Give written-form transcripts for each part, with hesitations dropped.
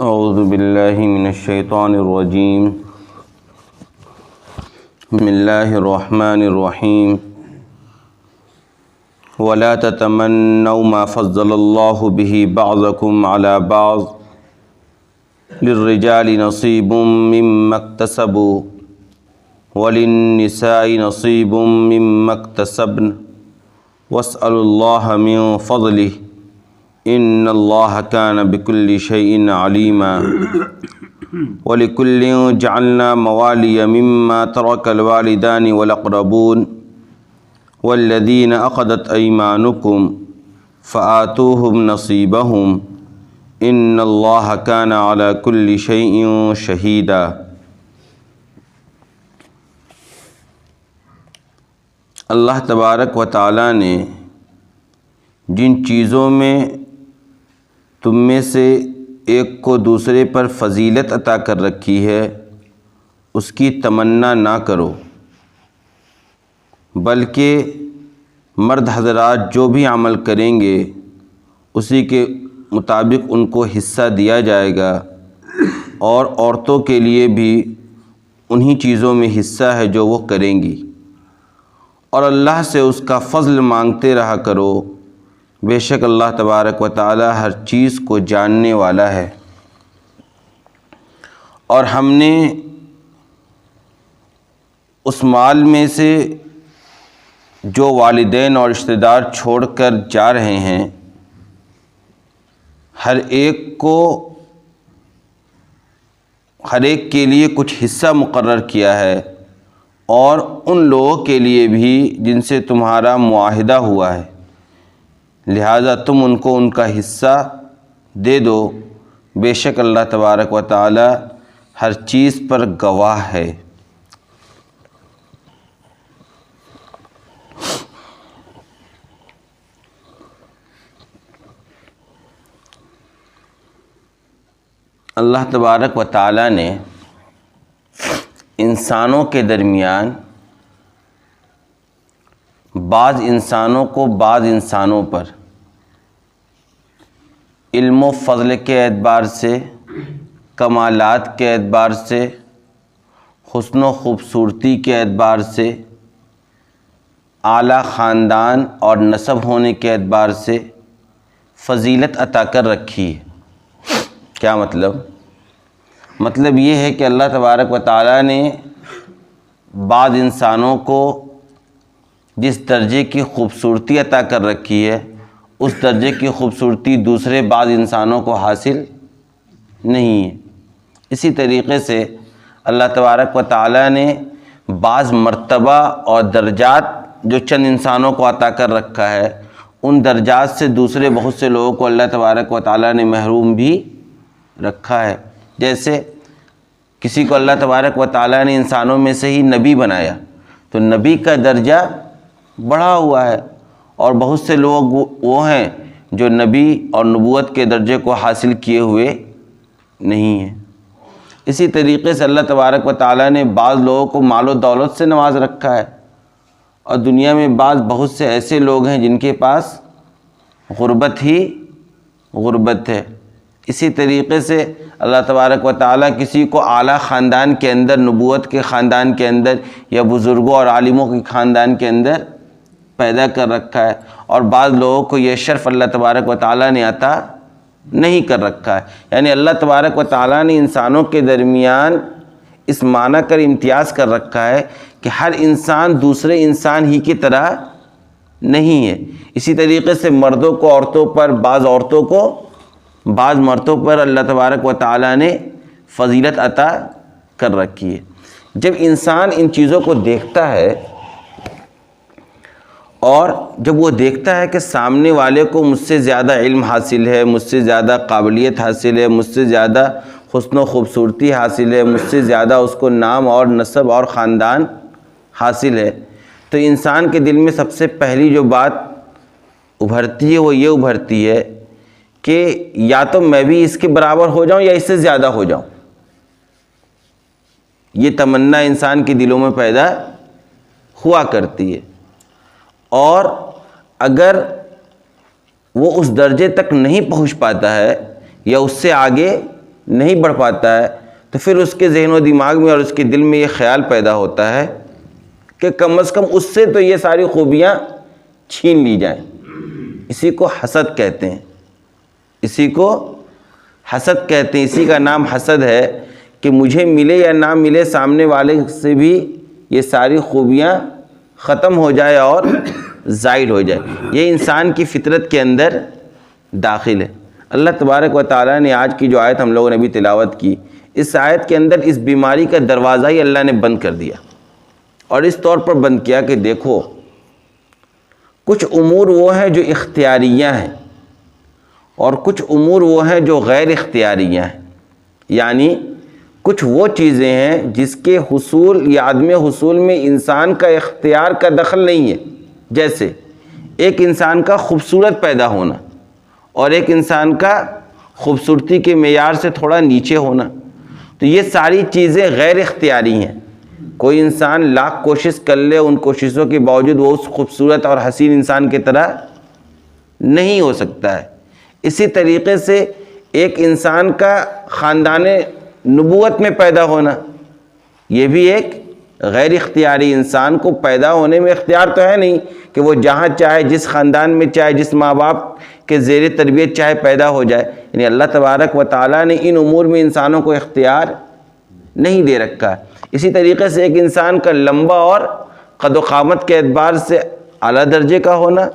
اعوذ باللہ من الشیطان الرجیم بسم اللہ الرحمن الرحیم ولا تتمنوا ما فضل اللہ به بعضکم علی بعض للرجال نصیب مما اکتسبوا وللنساء نصیب مما اکتسبن واسألوا اللہ من فضلہ ان اللہ کان بکل شیء علیما ولکل جعلنا موالی مما ترک الوالدان والاقربون والذین عقدت ایمانکم فآتوہم نصیبہم ان اللہ کان علی کل شیء شہیدا۔ اللہ تبارک و تعالیٰ نے جن چیزوں میں تم میں سے ایک کو دوسرے پر فضیلت عطا کر رکھی ہے اس کی تمنا نہ کرو، بلکہ مرد حضرات جو بھی عمل کریں گے اسی کے مطابق ان کو حصہ دیا جائے گا، اور عورتوں کے لیے بھی انہی چیزوں میں حصہ ہے جو وہ کریں گی، اور اللہ سے اس کا فضل مانگتے رہا کرو، بے شک اللہ تبارک و تعالی ہر چیز کو جاننے والا ہے۔ اور ہم نے اس مال میں سے جو والدین اور رشتہ دار چھوڑ کر جا رہے ہیں ہر ایک کے لیے کچھ حصہ مقرر کیا ہے، اور ان لوگوں کے لیے بھی جن سے تمہارا معاہدہ ہوا ہے، لہذا تم ان کو ان کا حصہ دے دو، بے شک اللہ تبارک و تعالی ہر چیز پر گواہ ہے۔ اللہ تبارک و تعالی نے انسانوں کے درمیان بعض انسانوں کو بعض انسانوں پر علم و فضل کے اعتبار سے، کمالات کے اعتبار سے، حسن و خوبصورتی کے اعتبار سے، اعلیٰ خاندان اور نسب ہونے کے اعتبار سے فضیلت عطا کر رکھی ہے۔ کیا مطلب یہ ہے کہ اللہ تبارک و تعالیٰ نے بعض انسانوں کو جس درجے کی خوبصورتی عطا کر رکھی ہے اس درجے کی خوبصورتی دوسرے بعض انسانوں کو حاصل نہیں ہے۔ اسی طریقے سے اللہ تبارک و تعالیٰ نے بعض مرتبہ اور درجات جو چند انسانوں کو عطا کر رکھا ہے ان درجات سے دوسرے بہت سے لوگوں کو اللہ تبارک و تعالیٰ نے محروم بھی رکھا ہے۔ جیسے کسی کو اللہ تبارک و تعالیٰ نے انسانوں میں سے ہی نبی بنایا تو نبی کا درجہ بڑھا ہوا ہے، اور بہت سے لوگ وہ ہیں جو نبی اور نبوت کے درجے کو حاصل کیے ہوئے نہیں ہیں۔ اسی طریقے سے اللہ تبارک و تعالیٰ نے بعض لوگوں کو مال و دولت سے نواز رکھا ہے، اور دنیا میں بہت سے ایسے لوگ ہیں جن کے پاس غربت ہی غربت ہے۔ اسی طریقے سے اللہ تبارک و تعالیٰ کسی کو اعلیٰ خاندان کے اندر، نبوت کے خاندان کے اندر یا بزرگوں اور عالموں کے خاندان کے اندر پیدا کر رکھا ہے، اور بعض لوگوں کو یہ شرف اللہ تبارک و تعالیٰ نے عطا نہیں کر رکھا ہے۔ یعنی اللہ تبارک و تعالیٰ نے انسانوں کے درمیان اس معنی کر امتیاز کر رکھا ہے کہ ہر انسان دوسرے انسان ہی کی طرح نہیں ہے۔ اسی طریقے سے مردوں کو عورتوں پر، بعض مردوں پر اللہ تبارک و تعالیٰ نے فضیلت عطا کر رکھی ہے۔ جب انسان ان چیزوں کو دیکھتا ہے اور جب وہ دیکھتا ہے کہ سامنے والے کو مجھ سے زیادہ علم حاصل ہے، مجھ سے زیادہ قابلیت حاصل ہے، مجھ سے زیادہ حسن و خوبصورتی حاصل ہے، مجھ سے زیادہ اس کو نام اور نسب اور خاندان حاصل ہے، تو انسان کے دل میں سب سے پہلی جو بات ابھرتی ہے وہ یہ ابھرتی ہے کہ یا تو میں بھی اس کے برابر ہو جاؤں یا اس سے زیادہ ہو جاؤں۔ یہ تمنا انسان کے دلوں میں پیدا ہوا کرتی ہے، اور اگر وہ اس درجے تک نہیں پہنچ پاتا ہے یا اس سے آگے نہیں بڑھ پاتا ہے تو پھر اس کے ذہن و دماغ میں اور اس کے دل میں یہ خیال پیدا ہوتا ہے کہ کم از کم اس سے تو یہ ساری خوبیاں چھین لی جائیں۔ اسی کو حسد کہتے ہیں، اسی کو حسد کہتے ہیں، اسی کا نام حسد ہے کہ مجھے ملے یا نہ ملے سامنے والے سے بھی یہ ساری خوبیاں ختم ہو جائے اور زائل ہو جائے۔ یہ انسان کی فطرت کے اندر داخل ہے۔ اللہ تبارک و تعالیٰ نے آج کی جو آیت ہم لوگوں نے بھی تلاوت کی، اس آیت کے اندر اس بیماری کا دروازہ ہی اللہ نے بند کر دیا، اور اس طور پر بند کیا کہ دیکھو کچھ امور وہ ہیں جو اختیاریہ ہیں اور کچھ امور وہ ہیں جو غیر اختیاریہ ہیں، یعنی کچھ وہ چیزیں ہیں جس کے حصول یا عدم حصول میں انسان کا اختیار کا دخل نہیں ہے، جیسے ایک انسان کا خوبصورت پیدا ہونا اور ایک انسان کا خوبصورتی کے معیار سے تھوڑا نیچے ہونا، تو یہ ساری چیزیں غیر اختیاری ہیں۔ کوئی انسان لاکھ کوشش کر لے، ان کوششوں کے باوجود وہ اس خوبصورت اور حسین انسان کی طرح نہیں ہو سکتا ہے۔ اسی طریقے سے ایک انسان کا خاندان نبوت میں پیدا ہونا، یہ بھی ایک غیر اختیاری، انسان کو پیدا ہونے میں اختیار تو ہے نہیں کہ وہ جہاں چاہے، جس خاندان میں چاہے، جس ماں باپ کے زیر تربیت چاہے پیدا ہو جائے، یعنی اللہ تبارک و تعالیٰ نے ان امور میں انسانوں کو اختیار نہیں دے رکھا ہے۔ اسی طریقے سے ایک انسان کا لمبا اور قد و قامت کے اعتبار سے اعلیٰ درجے کا ہونا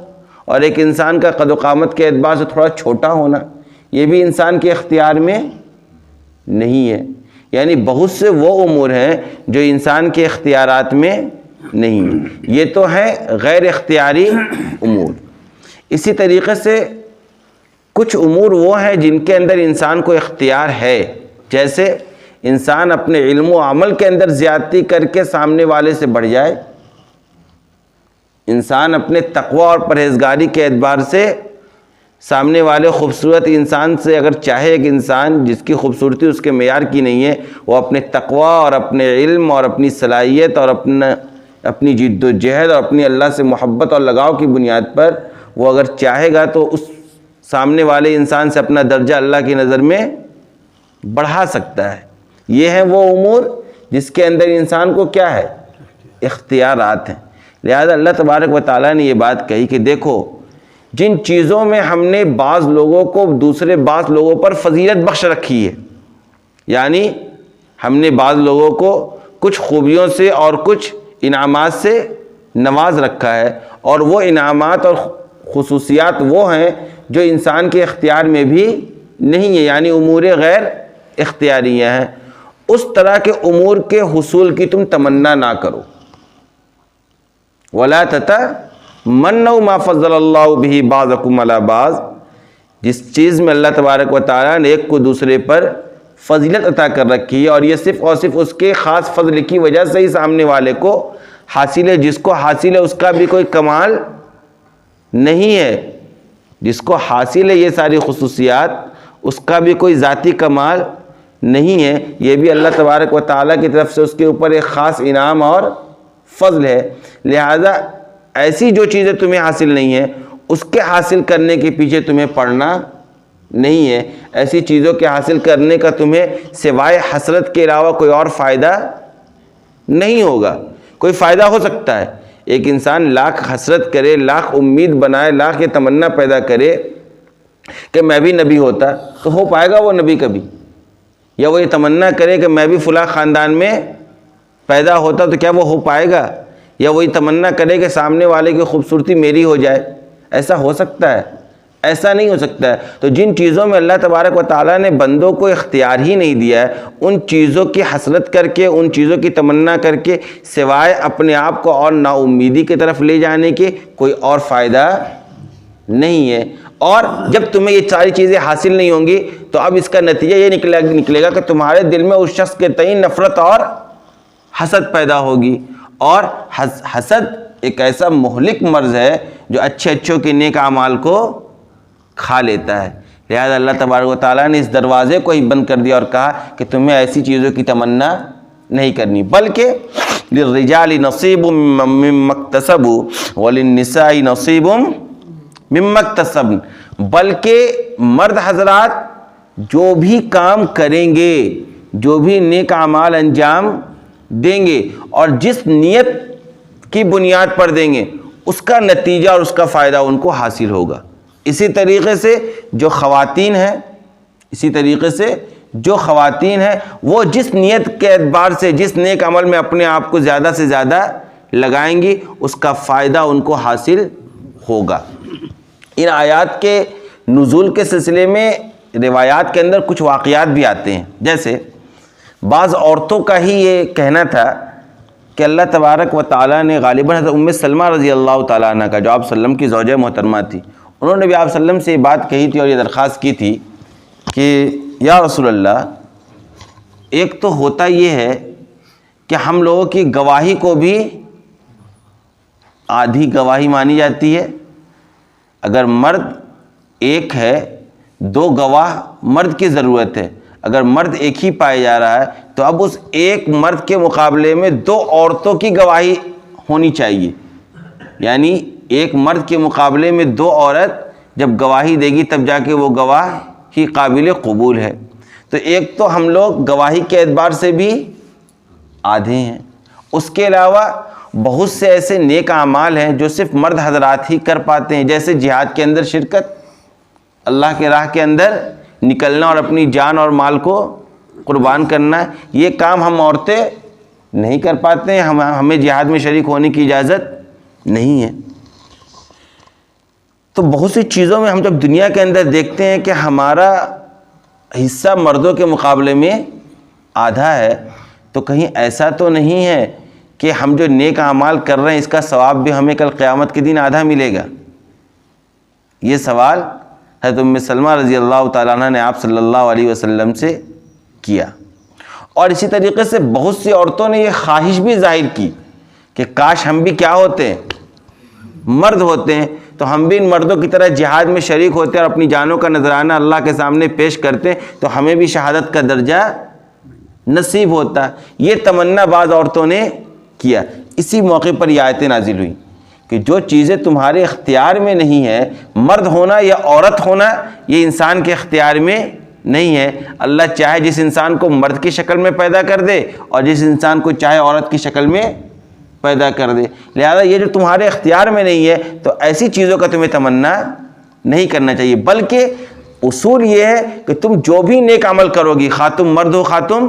اور ایک انسان کا قد و قامت کے اعتبار سے تھوڑا چھوٹا ہونا، یہ بھی انسان کے اختیار میں نہیں ہے۔ یعنی بہت سے وہ امور ہیں جو انسان کے اختیارات میں نہیں ہیں، یہ تو ہیں غیر اختیاری امور۔ اسی طریقے سے کچھ امور وہ ہیں جن کے اندر انسان کو اختیار ہے، جیسے انسان اپنے علم و عمل کے اندر زیادتی کر کے سامنے والے سے بڑھ جائے، انسان اپنے تقوی اور پرہیزگاری کے اعتبار سے سامنے والے خوبصورت انسان سے اگر چاہے، ایک انسان جس کی خوبصورتی اس کے معیار کی نہیں ہے، وہ اپنے تقوی اور اپنے علم اور اپنی صلاحیت اور اپنی جد و جہد اور اپنی اللہ سے محبت اور لگاؤ کی بنیاد پر وہ اگر چاہے گا تو اس سامنے والے انسان سے اپنا درجہ اللہ کی نظر میں بڑھا سکتا ہے۔ یہ ہیں وہ امور جس کے اندر انسان کو کیا ہے؟ اختیارات ہیں۔ لہذا اللہ تبارک و تعالیٰ نے یہ بات کہی کہ دیکھو جن چیزوں میں ہم نے بعض لوگوں کو دوسرے بعض لوگوں پر فضیلت بخش رکھی ہے، یعنی ہم نے بعض لوگوں کو کچھ خوبیوں سے اور کچھ انعامات سے نواز رکھا ہے، اور وہ انعامات اور خصوصیات وہ ہیں جو انسان کے اختیار میں بھی نہیں ہے، یعنی امور غیر اختیاریہ ہیں۔ اس طرح کے امور کے حصول کی تم تمنا نہ کرو۔ وَلَا تَتَمَنَّوْا مَا فَضَّلَ اللَّهُ بِهِ بَعْضَكُمْ عَلَىٰ بَعْضٍ، جس چیز میں اللہ تبارک و تعالیٰ نے ایک کو دوسرے پر فضیلت عطا کر رکھی ہے، اور یہ صرف اور صرف اس کے خاص فضل کی وجہ سے ہی سامنے والے کو حاصل ہے۔ جس کو حاصل ہے اس کا بھی کوئی کمال نہیں ہے، جس کو حاصل ہے یہ ساری خصوصیات اس کا بھی کوئی ذاتی کمال نہیں ہے، یہ بھی اللہ تبارک و تعالیٰ کی طرف سے اس کے اوپر ایک خاص انعام اور فضل ہے۔ لہذا ایسی جو چیزیں تمہیں حاصل نہیں ہیں اس کے حاصل کرنے کے پیچھے تمہیں پڑنا نہیں ہے، ایسی چیزوں کے حاصل کرنے کا تمہیں سوائے حسرت کے علاوہ کوئی اور فائدہ نہیں ہوگا۔ کوئی فائدہ ہو سکتا ہے، ایک انسان لاکھ حسرت کرے، لاکھ امید بنائے، لاکھ یہ تمنا پیدا کرے کہ میں بھی نبی ہوتا، تو ہو پائے گا وہ نبی کبھی؟ یا وہ یہ تمنا کرے کہ میں بھی فلاں خاندان میں پیدا ہوتا، تو کیا وہ ہو پائے گا؟ یا وہ یہ تمنا کرے کہ سامنے والے کی خوبصورتی میری ہو جائے؟ ایسا ہو سکتا ہے؟ ایسا نہیں ہو سکتا ہے۔ تو جن چیزوں میں اللہ تبارک و تعالیٰ نے بندوں کو اختیار ہی نہیں دیا ہے، ان چیزوں کی حسرت کر کے، ان چیزوں کی تمنا کر کے سوائے اپنے آپ کو اور نا امیدی کی طرف لے جانے کے کوئی اور فائدہ نہیں ہے۔ اور جب تمہیں یہ ساری چیزیں حاصل نہیں ہوں گی تو اب اس کا نتیجہ یہ نکلے گا کہ تمہارے دل میں اس شخص کے تئیں نفرت اور حسد پیدا ہوگی، اور حسد ایک ایسا مہلک مرض ہے جو اچھوں کے نیک اعمال کو کھا لیتا ہے۔ لہذا اللہ تبارک و تعالیٰ نے اس دروازے کو ہی بند کر دیا اور کہا کہ تمہیں ایسی چیزوں کی تمنا نہیں کرنی، بلکہ للرجال نصیب مما اکتسبوا وللنساء نصیب مما اکتسبن، بلکہ مرد حضرات جو بھی کام کریں گے، جو بھی نیک اعمال انجام دیں گے اور جس نیت کی بنیاد پر دیں گے، اس کا نتیجہ اور اس کا فائدہ ان کو حاصل ہوگا۔ اسی طریقے سے جو خواتین ہیں وہ جس نیت کے اعتبار سے، جس نیک عمل میں اپنے آپ کو زیادہ سے زیادہ لگائیں گی، اس کا فائدہ ان کو حاصل ہوگا۔ ان آیات کے نزول کے سلسلے میں روایات کے اندر کچھ واقعات بھی آتے ہیں، جیسے بعض عورتوں کا ہی یہ کہنا تھا کہ اللہ تبارک و تعالیٰ نے غالباً حضرت ام سلمہ رضی اللہ تعالیٰ عنہ کا، جو آپ صلی اللہ علیہ وسلم کی زوجہ محترمہ تھی، انہوں نے بھی آپ صلی اللہ علیہ وسلم سے یہ بات کہی تھی اور یہ درخواست کی تھی کہ یا رسول اللہ، ایک تو ہوتا یہ ہے کہ ہم لوگوں کی گواہی کو بھی آدھی گواہی مانی جاتی ہے۔ اگر مرد ایک ہے، 2 گواہ مرد کی ضرورت ہے۔ اگر مرد ایک ہی پایا جا رہا ہے تو اب اس ایک مرد کے مقابلے میں 2 عورتوں کی گواہی ہونی چاہیے، یعنی ایک مرد کے مقابلے میں 2 عورت جب گواہی دے گی تب جا کے وہ گواہ ہی قابل قبول ہے۔ تو ایک تو ہم لوگ گواہی کے اعتبار سے بھی آدھے ہیں، اس کے علاوہ بہت سے ایسے نیک اعمال ہیں جو صرف مرد حضرات ہی کر پاتے ہیں، جیسے جہاد کے اندر شرکت، اللہ کے راہ کے اندر نکلنا اور اپنی جان اور مال کو قربان کرنا، یہ کام ہم عورتیں نہیں کر پاتے ہیں، ہمیں جہاد میں شریک ہونے کی اجازت نہیں ہے۔ تو بہت سی چیزوں میں ہم جب دنیا کے اندر دیکھتے ہیں کہ ہمارا حصہ مردوں کے مقابلے میں آدھا ہے، تو کہیں ایسا تو نہیں ہے کہ ہم جو نیک اعمال کر رہے ہیں اس کا ثواب بھی ہمیں کل قیامت کے دن آدھا ملے گا؟ یہ سوال حضرت ام سلمہ رضی اللہ تعالیٰ عنہ نے آپ صلی اللہ علیہ وسلم سے کیا۔ اور اسی طریقے سے بہت سی عورتوں نے یہ خواہش بھی ظاہر کی کہ کاش ہم بھی کیا ہوتے ہیں، مرد ہوتے ہیں، تو ہم بھی ان مردوں کی طرح جہاد میں شریک ہوتے اور اپنی جانوں کا نذرانہ اللہ کے سامنے پیش کرتے تو ہمیں بھی شہادت کا درجہ نصیب ہوتا۔ یہ تمنا بعض عورتوں نے کیا۔ اسی موقع پر یہ آیتیں نازل ہوئی کہ جو چیزیں تمہارے اختیار میں نہیں ہے، مرد ہونا یا عورت ہونا، یہ انسان کے اختیار میں نہیں ہے۔ اللہ چاہے جس انسان کو مرد کی شکل میں پیدا کر دے اور جس انسان کو چاہے عورت کی شکل میں پیدا کر دے، لہذا یہ جو تمہارے اختیار میں نہیں ہے تو ایسی چیزوں کا تمہیں تمنا نہیں کرنا چاہیے، بلکہ اصول یہ ہے کہ تم جو بھی نیک عمل کرو گی، خواہ تم مرد ہو خواہ تم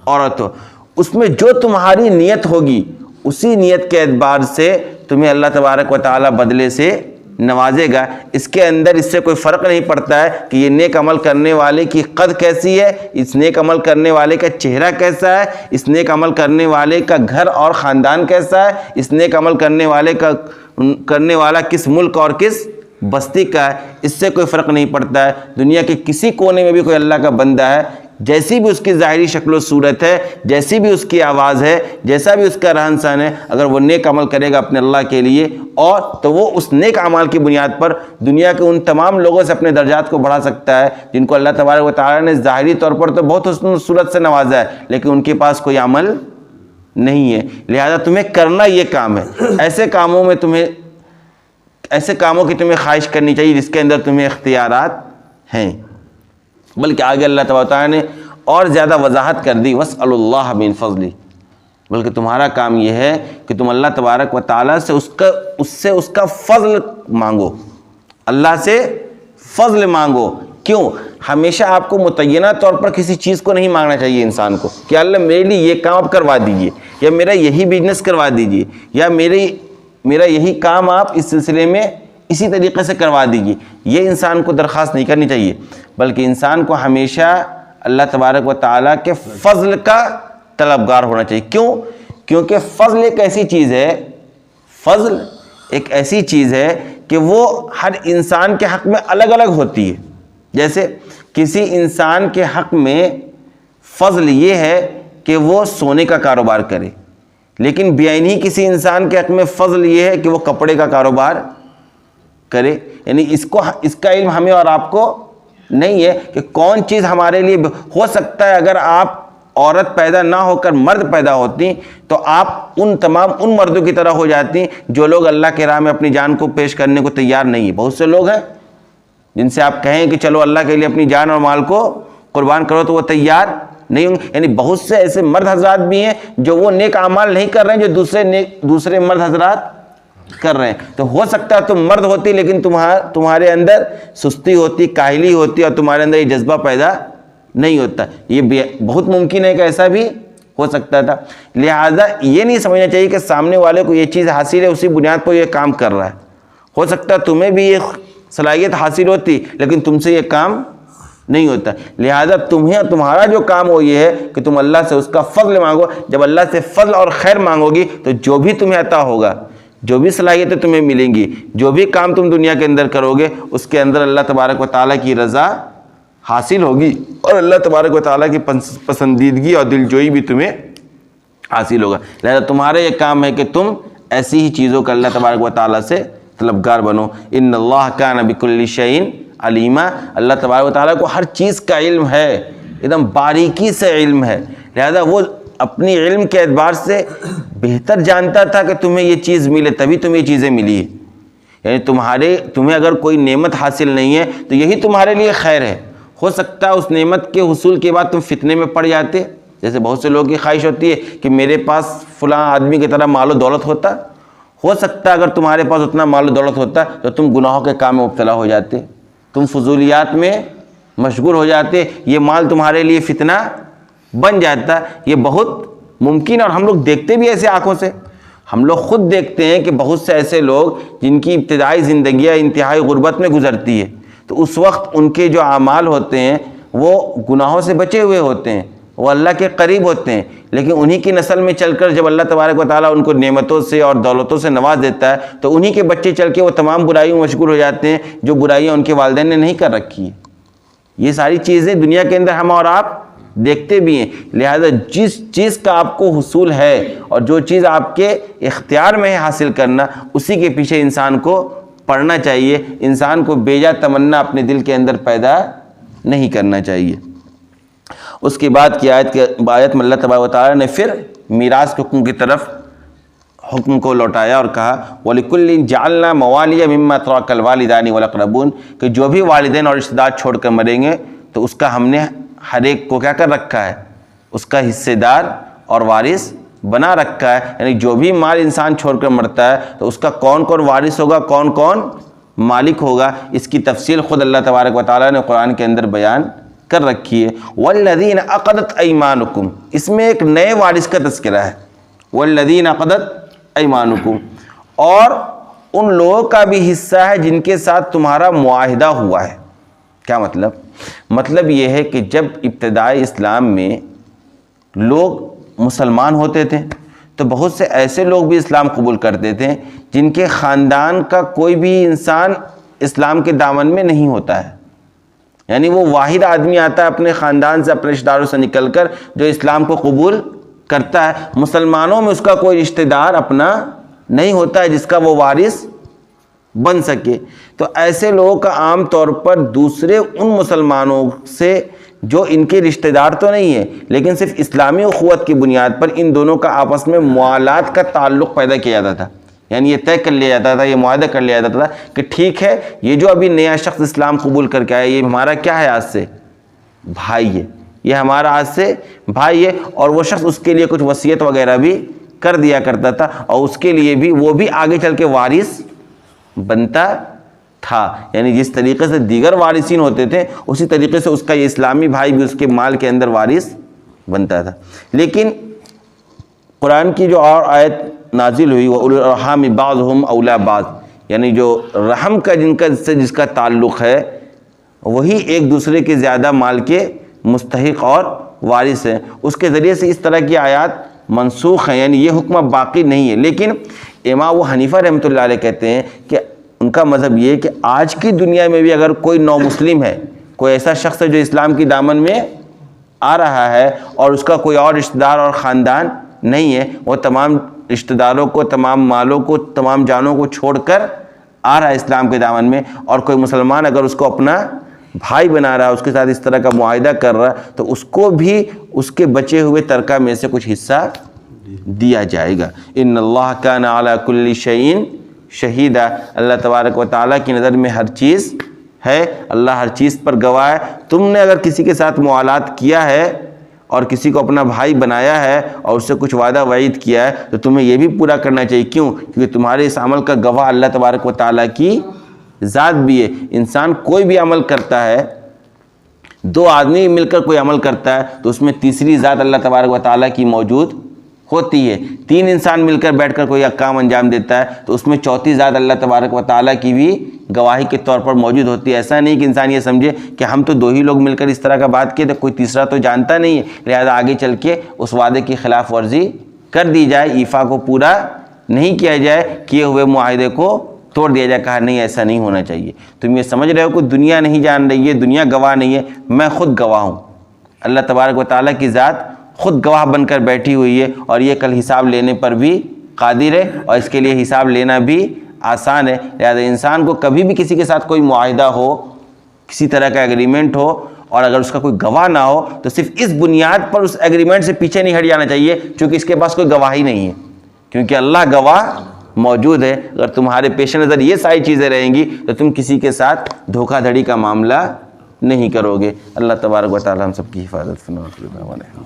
عورت ہو، اس میں جو تمہاری نیت ہوگی اسی نیت کے اعتبار سے تمہیں اللہ تبارک و تعالی بدلے سے نوازے گا۔ اس کے اندر اس سے کوئی فرق نہیں پڑتا ہے کہ یہ نیک عمل کرنے والے کی قد کیسی ہے، اس نیک عمل کرنے والے کا چہرہ کیسا ہے، اس نیک عمل کرنے والے کا گھر اور خاندان کیسا ہے، اس نیک عمل کرنے والا کس ملک اور کس بستی کا ہے، اس سے کوئی فرق نہیں پڑتا ہے۔ دنیا کے کسی کونے میں بھی کوئی اللہ کا بندہ ہے، جیسی بھی اس کی ظاہری شکل و صورت ہے، جیسی بھی اس کی آواز ہے، جیسا بھی اس کا رہن سہن ہے، اگر وہ نیک عمل کرے گا اپنے اللہ کے لیے اور تو وہ اس نیک اعمال کی بنیاد پر دنیا کے ان تمام لوگوں سے اپنے درجات کو بڑھا سکتا ہے جن کو اللہ تبارک و تعالیٰ نے ظاہری طور پر تو بہت حسن صورت سے نوازا ہے، لیکن ان کے پاس کوئی عمل نہیں ہے۔ لہذا تمہیں کرنا یہ کام ہے، ایسے کاموں کی تمہیں خواہش کرنی چاہیے جس کے اندر تمہیں اختیارات ہیں۔ بلکہ آگے اللہ تبارک و تعالیٰ نے اور زیادہ وضاحت کر دی، وَاسْأَلُوا اللَّهَ مِن فَضْلِهِ، بلکہ تمہارا کام یہ ہے کہ تم اللہ تبارک و تعالیٰ سے اس کا فضل مانگو، اللہ سے فضل مانگو۔ کیوں؟ ہمیشہ آپ کو متعینہ طور پر کسی چیز کو نہیں مانگنا چاہیے انسان کو کہ اللہ میرے لیے یہ کام آپ کروا دیجئے، یا میرا یہی بزنس کروا دیجئے، یا میرا یہی کام آپ اس سلسلے میں اسی طریقے سے کروا دیجئے۔ یہ انسان کو درخواست نہیں کرنی چاہیے، بلکہ انسان کو ہمیشہ اللہ تبارک و تعالیٰ کے فضل کا طلبگار ہونا چاہیے۔ کیوں؟ کیونکہ فضل ایک ایسی چیز ہے کہ وہ ہر انسان کے حق میں الگ الگ ہوتی ہے۔ جیسے کسی انسان کے حق میں فضل یہ ہے کہ وہ سونے کا کاروبار کرے، لیکن بعینی کسی انسان کے حق میں فضل یہ ہے کہ وہ کپڑے کا کاروبار کرے۔ یعنی اس کا علم ہمیں اور آپ کو نہیں ہے کہ کون چیز ہمارے لیے ہو سکتا ہے۔ اگر آپ عورت پیدا نہ ہو کر مرد پیدا ہوتی تو آپ ان مردوں کی طرح ہو جاتی جو لوگ اللہ کے راہ میں اپنی جان کو پیش کرنے کو تیار نہیں ہیں۔ بہت سے لوگ ہیں جن سے آپ کہیں کہ چلو اللہ کے لیے اپنی جان اور مال کو قربان کرو تو وہ تیار نہیں ہوں گے. یعنی بہت سے ایسے مرد حضرات بھی ہیں جو وہ نیک اعمال نہیں کر رہے ہیں جو دوسرے مرد حضرات کر رہے ہیں. تو ہو سکتا ہے تم مرد ہوتی لیکن تمہارے اندر سستی ہوتی, کاہلی ہوتی, اور تمہارے اندر یہ جذبہ پیدا نہیں ہوتا. یہ بہت ممکن ہے کہ ایسا بھی ہو سکتا تھا. لہٰذا یہ نہیں سمجھنا چاہیے کہ سامنے والے کو یہ چیز حاصل ہے اسی بنیاد پر یہ کام کر رہا ہے. ہو سکتا ہے تمہیں بھی یہ صلاحیت حاصل ہوتی لیکن تم سے یہ کام نہیں ہوتا. لہٰذا تمہارا جو کام وہ یہ ہے کہ تم اللہ سے اس کا فضل مانگو. جب اللہ سے فضل اور خیر مانگو گی تو جو بھی تمہیں عطا ہوگا, جو بھی صلاحیتیں تمہیں ملیں گی, جو بھی کام تم دنیا کے اندر کرو گے, اس کے اندر اللہ تبارک و تعالیٰ کی رضا حاصل ہوگی اور اللہ تبارک و تعالیٰ کی پسندیدگی اور دلجوئی بھی تمہیں حاصل ہوگا. لہذا تمہارا یہ کام ہے کہ تم ایسی ہی چیزوں کا اللہ تبارک و تعالیٰ سے طلبگار بنو. ان اللہ کان بکل شیء علیما. اللہ تبارک و تعالیٰ کو ہر چیز کا علم ہے, ایک دم باریکی سے علم ہے. لہذا وہ اپنی علم کے اعتبار سے بہتر جانتا تھا کہ تمہیں یہ چیز ملے, تبھی تمہیں یہ چیزیں ملی ہے. یعنی تمہیں اگر کوئی نعمت حاصل نہیں ہے تو یہی تمہارے لیے خیر ہے. ہو سکتا ہے اس نعمت کے حصول کے بعد تم فتنے میں پڑ جاتے, جیسے بہت سے لوگوں کی خواہش ہوتی ہے کہ میرے پاس فلاں آدمی کی طرح مال و دولت ہوتا. ہو سکتا ہے اگر تمہارے پاس اتنا مال و دولت ہوتا تو تم گناہوں کے کام میں مبتلا ہو جاتے, تم فضولیات میں مشغول ہو جاتے, یہ مال تمہارے لیے فتنہ بن جاتا. یہ بہت ممکن ہے اور ہم لوگ دیکھتے بھی ایسے آنکھوں سے. ہم لوگ خود دیکھتے ہیں کہ بہت سے ایسے لوگ جن کی ابتدائی زندگیاں انتہائی غربت میں گزرتی ہے, تو اس وقت ان کے جو اعمال ہوتے ہیں وہ گناہوں سے بچے ہوئے ہوتے ہیں, وہ اللہ کے قریب ہوتے ہیں. لیکن انہی کی نسل میں چل کر جب اللہ تبارک و تعالیٰ ان کو نعمتوں سے اور دولتوں سے نواز دیتا ہے تو انہی کے بچے چل کے وہ تمام برائیوں میں مشغول ہو جاتے ہیں جو برائیاں ان کے والدین نے نہیں کر رکھی ہیں. یہ ساری چیزیں دنیا کے اندر ہم اور آپ دیکھتے بھی ہیں. لہذا جس چیز کا آپ کو حصول ہے اور جو چیز آپ کے اختیار میں ہے حاصل کرنا, اسی کے پیچھے انسان کو پڑھنا چاہیے. انسان کو بیجا تمنا اپنے دل کے اندر پیدا نہیں کرنا چاہیے. اس کے بعد کی آیت میں اللہ تبارک و تعالیٰ نے پھر میراث کے حکم کی طرف حکم کو لوٹایا اور کہا وَلِكُلٍّ جَعَلْنَا مَوَالِيَ مِمَّا تَرَكَ الْوَالِدَانِ وَالْأَقْرَبُونَ, کہ جو بھی والدین اور رشتہ دار چھوڑ کر مریں گے تو اس کا ہم نے ہر ایک کو کیا کر رکھا ہے, اس کا حصے دار اور وارث بنا رکھا ہے. یعنی جو بھی مال انسان چھوڑ کر مرتا ہے تو اس کا کون کون وارث ہوگا, کون کون مالک ہوگا, اس کی تفصیل خود اللہ تبارک و تعالیٰ نے قرآن کے اندر بیان کر رکھی ہے. وَالَّذِينَ عَقَدَتْ أَيْمَانُكُمْ, اس میں ایک نئے وارث کا تذکرہ ہے. وَالَّذِينَ عَقَدَتْ أَيْمَانُكُمْ, اور ان لوگوں کا بھی حصہ ہے جن کے ساتھ تمہارا معاہدہ ہوا ہے. کیا مطلب یہ ہے کہ جب ابتدائی اسلام میں لوگ مسلمان ہوتے تھے تو بہت سے ایسے لوگ بھی اسلام قبول کرتے تھے جن کے خاندان کا کوئی بھی انسان اسلام کے دامن میں نہیں ہوتا ہے. یعنی وہ واحد آدمی آتا ہے اپنے خاندان سے, اپنے رشتہ داروں سے نکل کر, جو اسلام کو قبول کرتا ہے. مسلمانوں میں اس کا کوئی رشتہ دار اپنا نہیں ہوتا ہے جس کا وہ وارث بن سکے. تو ایسے لوگوں کا عام طور پر دوسرے ان مسلمانوں سے جو ان کے رشتہ دار تو نہیں ہیں لیکن صرف اسلامی اخوت کی بنیاد پر ان دونوں کا آپس میں موالات کا تعلق پیدا کیا جاتا تھا. یعنی یہ طے کر لیا جاتا تھا, یہ معاہدہ کر لیا جاتا تھا کہ ٹھیک ہے یہ جو ابھی نیا شخص اسلام قبول کر کے آیا یہ ہمارا کیا ہے, آج سے بھائی ہے, یہ ہمارا آج سے بھائی ہے. اور وہ شخص اس کے لیے کچھ وصیت وغیرہ بھی کر دیا کرتا تھا اور اس کے لیے بھی وہ بھی آگے چل کے وارث بنتا تھا. یعنی جس طریقے سے دیگر وارثین ہوتے تھے اسی طریقے سے اس کا یہ اسلامی بھائی بھی اس کے مال کے اندر وارث بنتا تھا. لیکن قرآن کی جو اور آیت نازل ہوئی وَأُولُو الْأَرْحَامِ بَعْضُهُمْ أَوْلَىٰ بَعْضٍ, یعنی جو رحم کا جس کا تعلق ہے وہی ایک دوسرے کے زیادہ مال کے مستحق اور وارث ہیں. اس کے ذریعے سے اس طرح کی آیات منسوخ ہیں, یعنی یہ حکم اب باقی نہیں ہے. لیکن امام ابو حنیفہ رحمۃ اللہ علیہ کہتے ہیں کہ ان کا مذہب یہ ہے کہ آج کی دنیا میں بھی اگر کوئی نو مسلم ہے, کوئی ایسا شخص ہے جو اسلام کی دامن میں آ رہا ہے اور اس کا کوئی اور رشتہ دار اور خاندان نہیں ہے, وہ تمام رشتہ داروں کو, تمام مالوں کو, تمام جانوں کو چھوڑ کر آ رہا ہے اسلام کے دامن میں, اور کوئی مسلمان اگر اس کو اپنا بھائی بنا رہا ہے, اس کے ساتھ اس طرح کا معاہدہ کر رہا ہے, تو اس کو بھی اس کے بچے ہوئے ترکہ میں سے کچھ حصہ دیا جائے گا. ان اللہ کان علی کل شیء شہیدہ, اللہ تبارک و تعالیٰ کی نظر میں ہر چیز ہے، اللہ ہر چیز پر گواہ ہے۔ تم نے اگر کسی کے ساتھ موالات کیا ہے اور کسی کو اپنا بھائی بنایا ہے اور اس سے کچھ وعدہ وعید کیا ہے تو تمہیں یہ بھی پورا کرنا چاہیے۔ کیوں؟ کیونکہ تمہارے اس عمل کا گواہ اللہ تبارک و تعالیٰ کی ذات بھی ہے۔ انسان کوئی بھی عمل کرتا ہے، دو آدمی مل کر کوئی عمل کرتا ہے تو اس میں تیسری ذات اللہ تبارک و تعالیٰ کی موجود ہوتی ہے۔ تین انسان مل کر بیٹھ کر کوئی کام انجام دیتا ہے تو اس میں چوتھی ذات اللہ تبارک و تعالیٰ کی بھی گواہی کے طور پر موجود ہوتی ہے۔ ایسا نہیں کہ انسان یہ سمجھے کہ ہم تو دو ہی لوگ مل کر اس طرح کا بات کیے تو کوئی تیسرا تو جانتا نہیں ہے، لہذا آگے چل کے اس وعدے کی خلاف ورزی کر دی جائے، ایفا کو پورا نہیں کیا جائے، کیے ہوئے معاہدے کو توڑ دیا جائے۔ کہا نہیں، ایسا نہیں ہونا چاہیے۔ تم یہ سمجھ رہے ہو کہ دنیا نہیں جان رہی ہے، دنیا گواہ نہیں ہے، میں خود گواہ ہوں۔ اللہ تبارک و تعالیٰ کی ذات خود گواہ بن کر بیٹھی ہوئی ہے، اور یہ کل حساب لینے پر بھی قادر ہے، اور اس کے لیے حساب لینا بھی آسان ہے۔ لہذا انسان کو کبھی بھی کسی کے ساتھ کوئی معاہدہ ہو، کسی طرح کا ایگریمنٹ ہو، اور اگر اس کا کوئی گواہ نہ ہو تو صرف اس بنیاد پر اس ایگریمنٹ سے پیچھے نہیں ہٹ جانا چاہیے چونکہ اس کے پاس کوئی گواہی نہیں ہے، کیونکہ اللہ گواہ موجود ہے۔ اگر تمہارے پیش نظر یہ ساری چیزیں رہیں گی تو تم کسی کے ساتھ دھوکہ دھڑی کا معاملہ نہیں کرو گے۔ اللہ تبارک و تعالی ہم سب کی حفاظت فرمائے۔